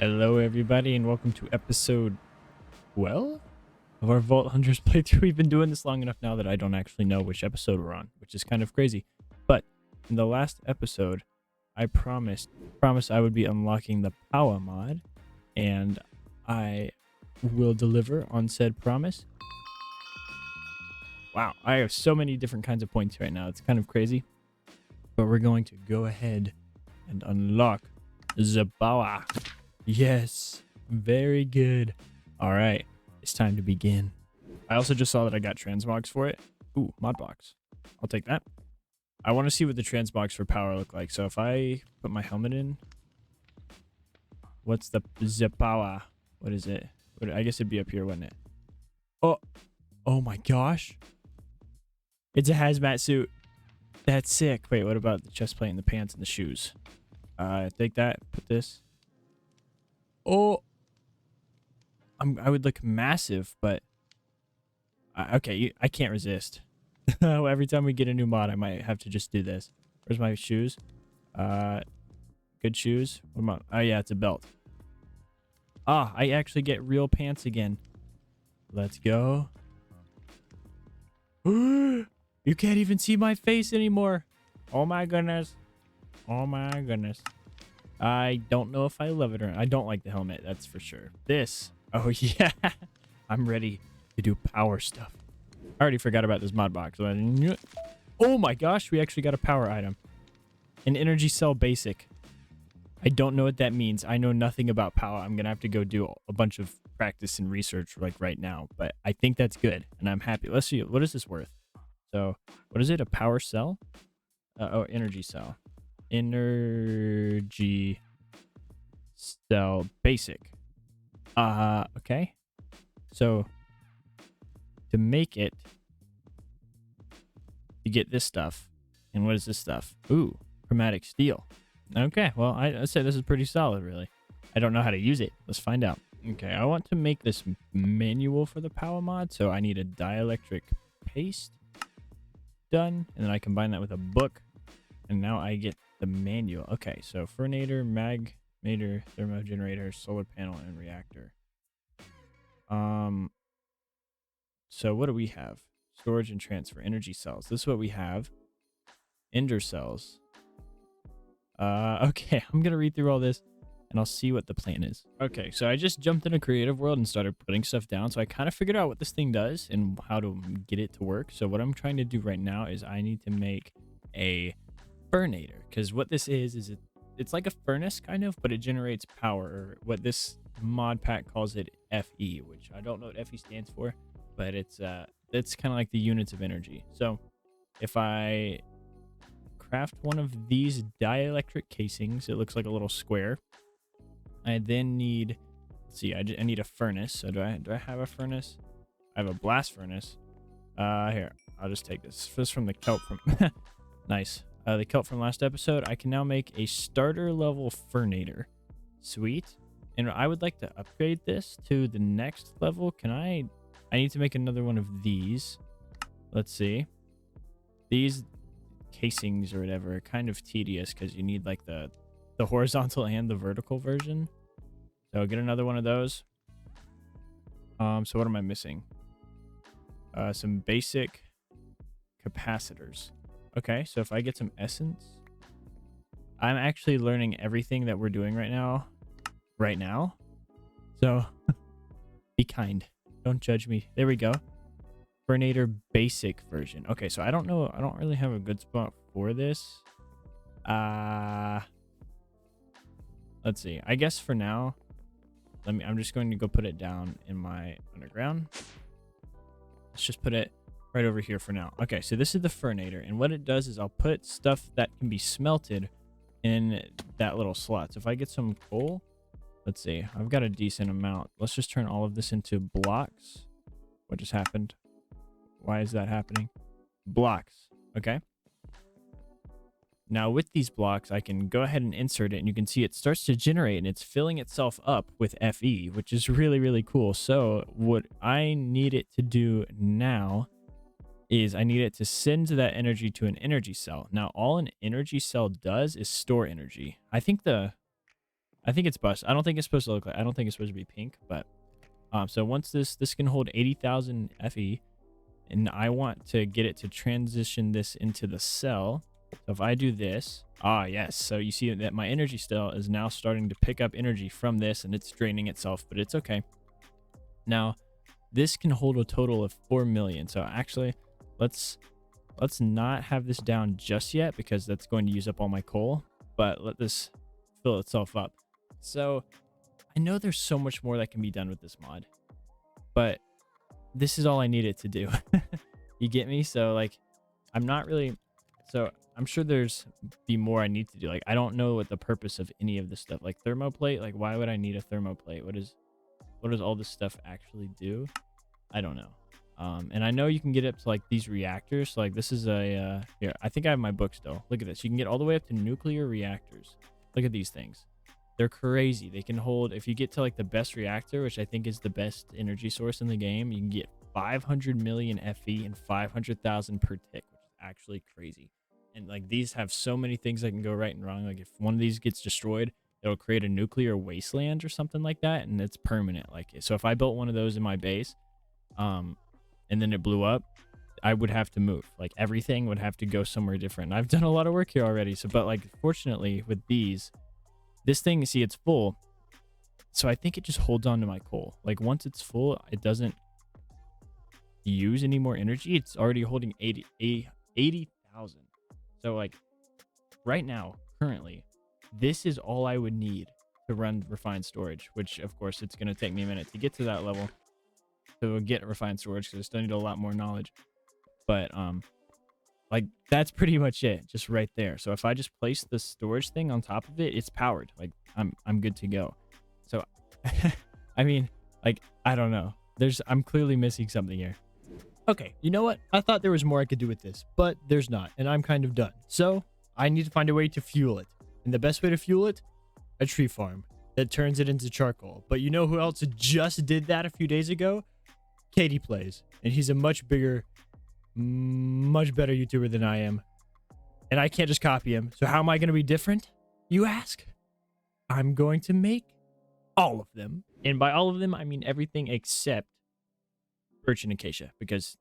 Hello, everybody, and welcome to episode 12 of our Vault Hunters playthrough. We've been doing this long enough now that I don't actually know which episode we're on, which is kind of crazy. But in the last episode, I promised I would be unlocking the Powah mod, and I will deliver on said promise. Wow, I have so many different kinds of points right now. It's kind of crazy. But we're going to go ahead and unlock the Powah. Yes, very good. All right, it's time to begin. I also just saw that I got transmogs for it. Ooh, mod box. I'll take that. I want to see what the transmogs for power look like. So if I put my helmet in, what's the Powah? What is it? I guess it'd be up here, wouldn't it? Oh my gosh. It's a hazmat suit. That's sick. Wait, what about the chest plate and the pants and the shoes? Take that, put this. Oh, I would look massive, but okay, I can't resist. Every time we get a new mod, I might have to just do this. Where's my shoes? Good shoes. What about? Oh yeah, it's a belt. Ah, I actually get real pants again. Let's go. You can't even see my face anymore. Oh my goodness. Oh my goodness. I don't know if I love it or not. I don't like the helmet, that's for sure. This. Oh, yeah. I'm ready to do power stuff. I already forgot about this mod box. Oh my gosh, we actually got a power item. An energy cell basic. I don't know what that means. I know nothing about power. I'm going to have to go do a bunch of practice and research like right now. But I think that's good, and I'm happy. Let's see. What is this worth? So, what is it? A power cell? Oh, energy cell. Energy cell basic. Okay. So to make it, you get this stuff. And what is this stuff? Ooh, chromatic steel. Okay, well, I say this is pretty solid, really. I don't know how to use it. Let's find out. Okay, I want to make this manual for the Powah mod, so I need a dielectric paste done, and then I combine that with a book, and now I get the manual. Okay, so fernator, magnator, thermogenerator, solar panel, and reactor. So what do we have? Storage and transfer, energy cells. This is what we have. Ender cells. Okay, I'm gonna read through all this, and I'll see what the plan is. Okay, so I just jumped in a creative world and started putting stuff down, so I kind of figured out what this thing does and how to get it to work. So what I'm trying to do right now is I need to make a fernator, because what this is it's like a furnace kind of, but it generates power, or what this mod pack calls it FE, which I don't know what FE stands for, but it's kind of like the units of energy. So if I craft one of these dielectric casings, it looks like a little square. I then need, let's see, I need a furnace. So do I have a furnace? I have a blast furnace. Here, I'll just take this. This is from the kelp from nice. The kelp from last episode. I can now make a starter level fernator. Sweet. And I would like to upgrade this to the next level. Can I need to make another one of these. Let's see. These casings or whatever are kind of tedious because you need like the horizontal and the vertical version. So I'll get another one of those. So what am I missing? Some basic capacitors. Okay, so if I get some essence, I'm actually learning everything that we're doing right now. So be kind. Don't judge me. There we go. Fernator basic version. Okay, so I don't know. I don't really have a good spot for this. Let's see. I guess for now, I'm just going to go put it down in my underground. Let's just put it right over here for now. Okay, so this is the fernator, and what it does is I'll put stuff that can be smelted in that little slot. So if I get some coal, let's see. I've got a decent amount. Let's just turn all of this into blocks. What just happened? Why is that happening? Blocks. Okay. Now with these blocks, I can go ahead and insert it, and you can see it starts to generate, and it's filling itself up with FE, which is really, really cool. So what I need it to do now is I need it to send that energy to an energy cell. Now all an energy cell does is store energy. I think the I think it's bust. I don't think it's supposed to look like. I don't think it's supposed to be pink. But so once this can hold 80,000 FE, and I want to get it to transition this into the cell. So if I do this, yes. So you see that my energy cell is now starting to pick up energy from this, and it's draining itself, but it's okay. Now, this can hold a total of 4 million. So actually, let's not have this down just yet because that's going to use up all my coal, but let this fill itself up. So I know there's so much more that can be done with this mod, but this is all I need it to do. You get me? So like, I'm not really, so I'm sure there's be more I need to do. Like, I don't know what the purpose of any of this stuff, like thermoplate, like why would I need a thermoplate? What does all this stuff actually do? I don't know. And I know you can get up to like these reactors. So, like this is a, here, I think I have my book still. Look at this. You can get all the way up to nuclear reactors. Look at these things. They're crazy. They can hold, if you get to like the best reactor, which I think is the best energy source in the game, you can get 500 million FE and 500,000 per tick, which is actually crazy. And like these have so many things that can go right and wrong. Like if one of these gets destroyed, it'll create a nuclear wasteland or something like that, and it's permanent. Like, so if I built one of those in my base, and then it blew up, I would have to move. Like everything would have to go somewhere different. I've done a lot of work here already. So, but like fortunately with these, this thing, you see, it's full. So I think it just holds on to my coal. Like once it's full, it doesn't use any more energy. It's already holding 80,000. So like right now, currently, this is all I would need to run refined storage, which of course it's going to take me a minute to get to that level to get refined storage because I still need a lot more knowledge. But like that's pretty much it, just right there. So if I just place the storage thing on top of it, it's powered. Like I'm good to go. So I mean, like I don't know. I'm clearly missing something here. Okay, you know what? I thought there was more I could do with this, but there's not, and I'm kind of done. So I need to find a way to fuel it. And the best way to fuel it? A tree farm that turns it into charcoal. But you know who else just did that a few days ago? Katie Plays. And he's a much bigger, much better YouTuber than I am. And I can't just copy him. So how am I going to be different, you ask? I'm going to make all of them. And by all of them, I mean everything except birch and acacia. Because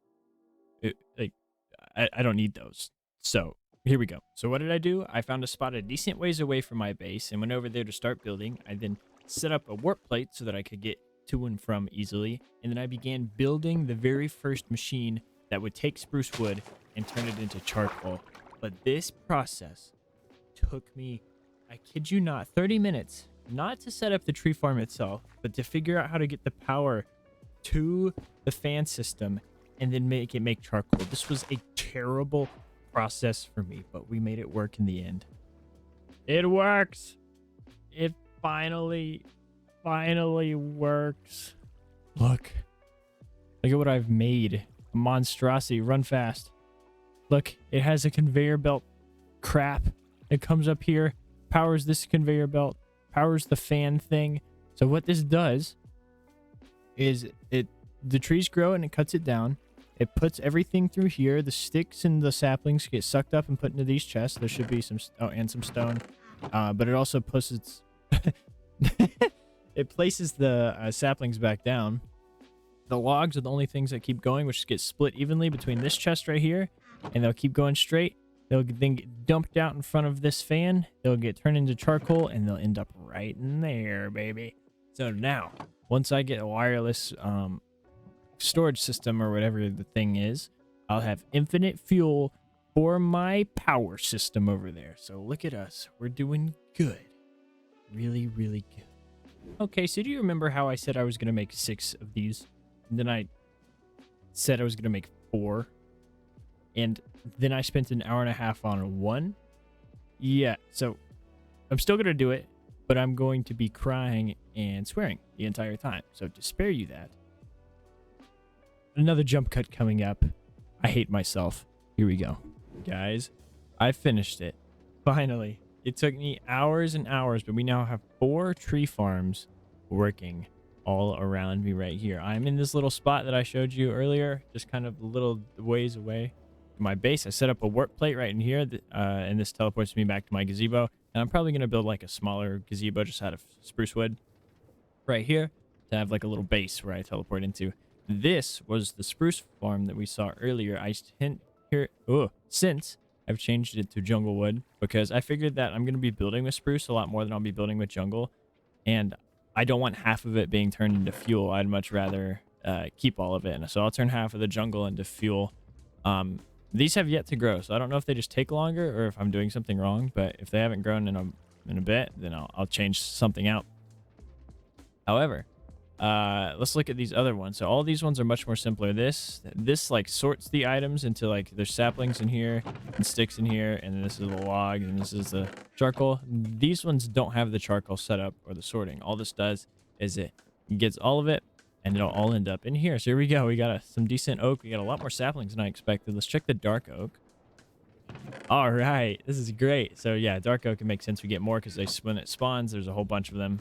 I don't need those. So here we go. So what did I do? I found a spot a decent ways away from my base and went over there to start building. I then set up a warp plate so that I could get to and from easily. And then I began building the very first machine that would take spruce wood and turn it into charcoal. But this process took me, I kid you not, 30 minutes, not to set up the tree farm itself, but to figure out how to get the power to the fan system and then make charcoal. This was a terrible process for me, but we made it work in the end. It works. It finally works. Look at what I've made. A monstrosity. Run fast. Look, it has a conveyor belt crap. It comes up here, powers this conveyor belt, powers the fan thing. So what this does is the trees grow and it cuts it down. It puts everything through here. The sticks and the saplings get sucked up and put into these chests. There should be some, and some stone. But it also puts it places the saplings back down. The logs are the only things that keep going, which get split evenly between this chest right here, and they'll keep going straight. They'll then get dumped out in front of this fan. They'll get turned into charcoal, and they'll end up right in there, baby. So now, once I get a wireless storage system or whatever the thing is, I'll have infinite fuel for my power system over there. So look at us. We're doing good. Really, really good. Okay, so do you remember how I said I was going to make 6 of these? And then I said I was going to make 4. And then I spent an hour and a half on 1. Yeah, so I'm still going to do it, but I'm going to be crying and swearing the entire time. So to spare you that, another jump cut coming up. I hate myself. Here we go. Guys, I finished it. Finally. It took me hours and hours, but we now have 4 tree farms working all around me right here. I'm in this little spot that I showed you earlier, just kind of a little ways away from my base. I set up a warp plate right in here, and this teleports me back to my gazebo. And I'm probably going to build like a smaller gazebo just out of spruce wood right here to have like a little base where I teleport into. This was the spruce farm that we saw earlier. I hint here, since I've changed it to jungle wood because I figured that I'm going to be building with spruce a lot more than I'll be building with jungle. And I don't want half of it being turned into fuel. I'd much rather keep all of it. And so I'll turn half of the jungle into fuel. These have yet to grow, so I don't know if they just take longer or if I'm doing something wrong. But if they haven't grown in a bit, then I'll change something out. However, let's look at these other ones. So all these ones are much more simpler. This like sorts the items into like there's saplings in here and sticks in here, and then this is a log and this is the charcoal. These ones don't have the charcoal setup or the sorting. All this does is it gets all of it and it'll all end up in here. So here we go. We got some decent oak. We got a lot more saplings than I expected. Let's check the dark oak. All right, this is great. So yeah, dark oak, it makes sense we get more because when it spawns, there's a whole bunch of them.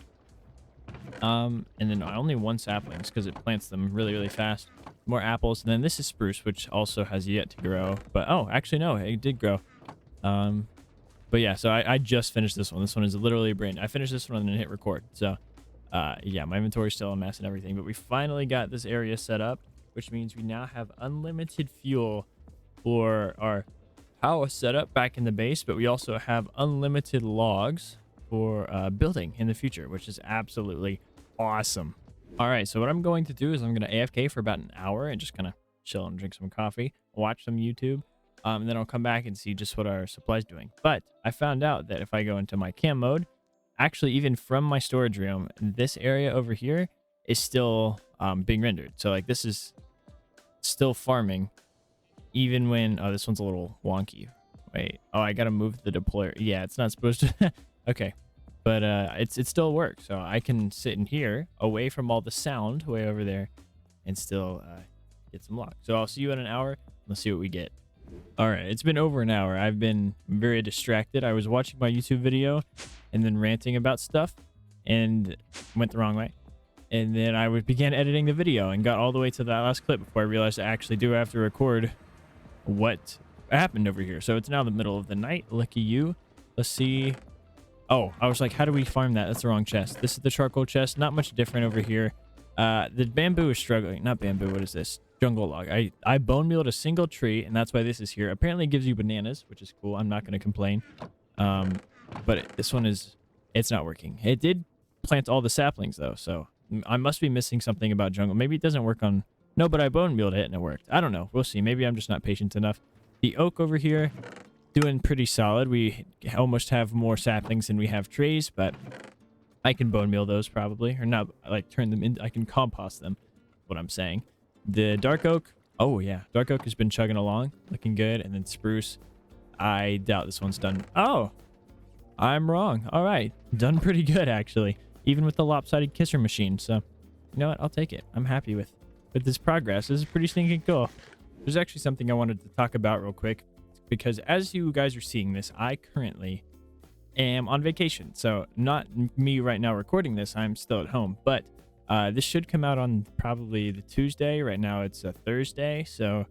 And then only 1 saplings because it plants them really, really fast. More apples. And then this is spruce, which also has yet to grow. But oh, actually no, it did grow. But yeah, so I just finished this one. This one is literally brand new. I finished this one and then hit record. So yeah, my inventory's still a mess and everything, but we finally got this area set up, which means we now have unlimited fuel for our Powah setup back in the base, but we also have unlimited logs for building in the future, which is absolutely awesome. All right, so what I'm going to do is I'm going to AFK for about an hour and just kind of chill and drink some coffee, watch some YouTube, and then I'll come back and see just what our supply's doing. But I found out that if I go into my cam mode, actually even from my storage room, this area over here is still being rendered. So like this is still farming even when this one's a little wonky. Wait, I gotta move the deployer. Yeah, it's not supposed to. Okay, but it still works. So I can sit in here away from all the sound way over there and still get some logs. So I'll see you in an hour. Let's see what we get. All right, it's been over an hour. I've been very distracted. I was watching my YouTube video and then ranting about stuff and went the wrong way. And then I began editing the video and got all the way to that last clip before I realized I actually do have to record what happened over here. So it's now the middle of the night. Lucky you. Let's see. Oh, I was like, how do we farm that? That's the wrong chest. This is the charcoal chest. Not much different over here. The bamboo is struggling. Not bamboo. What is this? Jungle log. I bone mealed a single tree, and that's why this is here. Apparently it gives you bananas, which is cool. I'm not going to complain. But this one it's not working. It did plant all the saplings though, so I must be missing something about jungle. Maybe it doesn't work on... No, but I bone mealed it and it worked. I don't know. We'll see. Maybe I'm just not patient enough. The oak over here, doing pretty solid. We almost have more saplings than we have trees, but I can bone meal those probably. Or not, like, turn them in. I can compost them, what I'm saying. The dark oak, oh yeah, dark oak has been chugging along, looking good. And then spruce, I doubt this one's done. Oh, I'm wrong. All right, done pretty good actually, even with the lopsided kisser machine. So you know what, I'll take it. I'm happy with this progress. This is pretty stinking cool. There's actually something I wanted to talk about real quick, because as you guys are seeing this, I currently am on vacation. So not me right now recording this, I'm still at home, but this should come out on probably the Tuesday. Right now it's a Thursday, so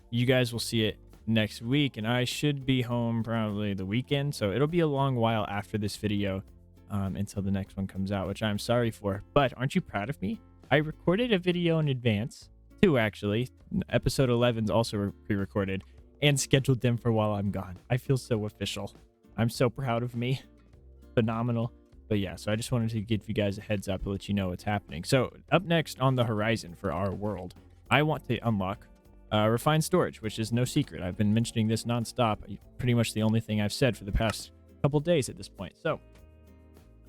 you guys will see it next week, and I should be home probably the weekend, so it'll be a long while after this video until the next one comes out, which I'm sorry for. But aren't you proud of me? I recorded a video in advance, 2 actually. Episode 11's also pre-recorded, and scheduled them for while I'm gone. I feel so official. I'm so proud of me. Phenomenal. But yeah, so I just wanted to give you guys a heads up to let you know what's happening. So up next on the horizon for our world, I want to unlock refined storage, which is no secret. I've been mentioning this nonstop. Pretty much the only thing I've said for the past couple days at this point. So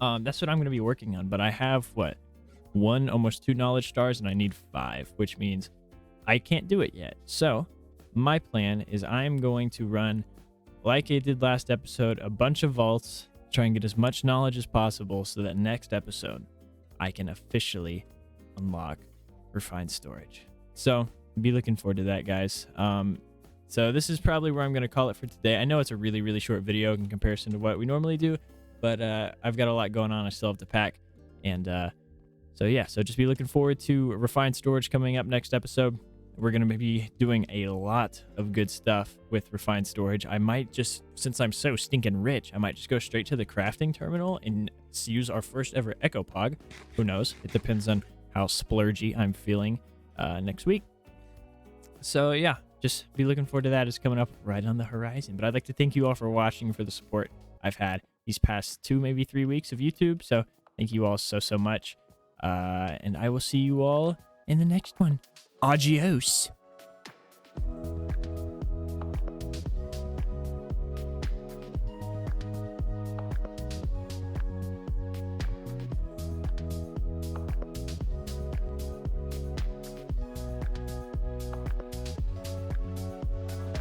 that's what I'm going to be working on. But I have, what, 1, almost 2 knowledge stars, and I need 5, which means I can't do it yet. So my plan is I'm going to run, like I did last episode, a bunch of vaults, try and get as much knowledge as possible so that next episode I can officially unlock refined storage. So be looking forward to that, guys. So this is probably where I'm going to call it for today. I know it's a really, really short video in comparison to what we normally do, but I've got a lot going on. I still have to pack. And so yeah, so just be looking forward to refined storage coming up next episode. we're going to be doing a lot of good stuff with refined storage. I might just, since I'm so stinking rich, I might just go straight to the crafting terminal and use our first ever Echo Pog. Who knows? It depends on how splurgy I'm feeling next week. So yeah, just be looking forward to that. It's coming up right on the horizon. But I'd like to thank you all for watching, for the support I've had these past 2, maybe 3 weeks of YouTube. So thank you all so much. And I will see you all in the next one. Adios.